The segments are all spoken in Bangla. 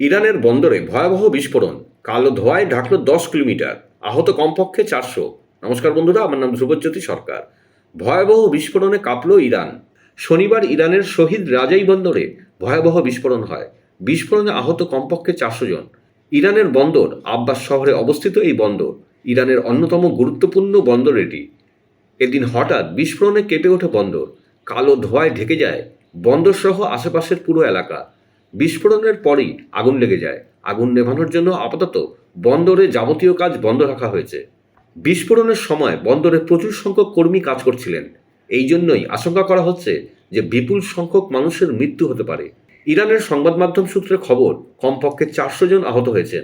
ইরানের বন্দরে ভয়াবহ বিস্ফোরণ, কালো ধোঁয়ায় ঢাকল 10 কিলোমিটার, আহত কমপক্ষে 400। নমস্কার বন্ধুরা, আমার নাম ধ্রুবজ্যোতি সরকার। ভয়াবহ বিস্ফোরণে কাঁপল ইরান। শনিবার ইরানের শহীদ রাজাই বন্দরে ভয়াবহ বিস্ফোরণ হয়। বিস্ফোরণে আহত কমপক্ষে 400 জন। ইরানের বন্দর আব্বাস শহরে অবস্থিত এই বন্দর ইরানের অন্যতম গুরুত্বপূর্ণ বন্দর এটি। এদিন হঠাৎ বিস্ফোরণে কেঁপে ওঠে বন্দর। কালো ধোঁয়ায় ঢেকে যায় বন্দর সহ আশেপাশের পুরো এলাকা। বিস্ফোরণের পরই আগুন লেগে যায়। আগুন নেভানোর জন্য আপাতত বন্দরে যাবতীয় কাজ বন্ধ রাখা হয়েছে। বিস্ফোরণের সময় বন্দরে প্রচুর সংখ্যক কর্মী কাজ করছিলেন। এই জন্যই আশঙ্কা করা হচ্ছে যে বিপুল সংখ্যক মানুষের মৃত্যু হতে পারে। ইরানের সংবাদ মাধ্যম সূত্রে খবর, কমপক্ষে 400 জন আহত হয়েছেন।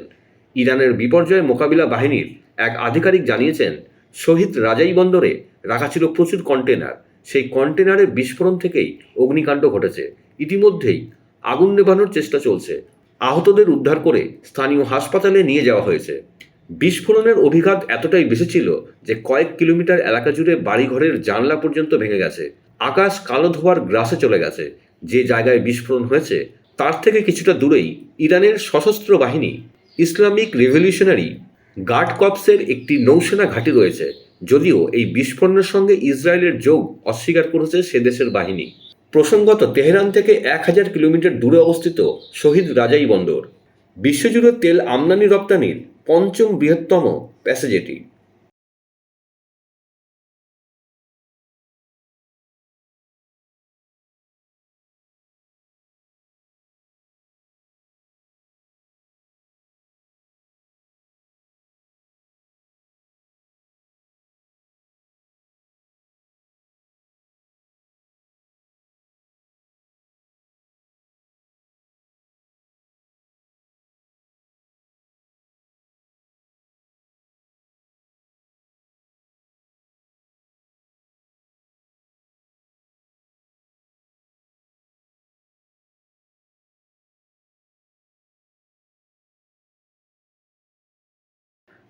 ইরানের বিপর্যয় মোকাবিলা বাহিনীর এক আধিকারিক জানিয়েছেন, শহীদ রাজাই বন্দরে রাখা ছিল প্রচুর কন্টেনার। সেই কন্টেনারের বিস্ফোরণ থেকেই অগ্নিকাণ্ড ঘটেছে। ইতিমধ্যেই আগুন নেভানোর চেষ্টা চলছে। আহতদের উদ্ধার করে স্থানীয় হাসপাতালে নিয়ে যাওয়া হয়েছে। বিস্ফোরণের অভিঘাত এতটাই বেশি ছিল যে কয়েক কিলোমিটার এলাকা জুড়ে বাড়িঘরের জানলা পর্যন্ত ভেঙে গেছে। আকাশ কালো ধোঁয়ার গ্রাসে চলে গেছে। যে জায়গায় বিস্ফোরণ হয়েছে তার থেকে কিছুটা দূরেই ইরানের সশস্ত্র বাহিনী ইসলামিক রেভলিউশনারি গার্ড কর্পসের একটি নৌসেনা ঘাঁটি রয়েছে। যদিও এই বিস্ফোরণের সঙ্গে ইসরায়েলের যোগ অস্বীকার করেছে সে দেশের বাহিনী। প্রসঙ্গত, তেহরান থেকে 1000 কিলোমিটার দূরে অবস্থিত শহীদ রাজাই বন্দর বিশ্বজুড়ে তেল আমদানি রপ্তানির পঞ্চম বৃহত্তম প্যাসেজ এটি।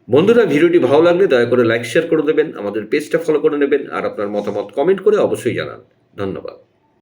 বন্ধুরা, ভিডিওটি ভালো লাগলে দয়া করে লাইক শেয়ার করে দেবেন, আমাদের পেজটা ফলো করে নেবেন আর আপনার মতামত কমেন্ট করে অবশ্যই জানান। ধন্যবাদ।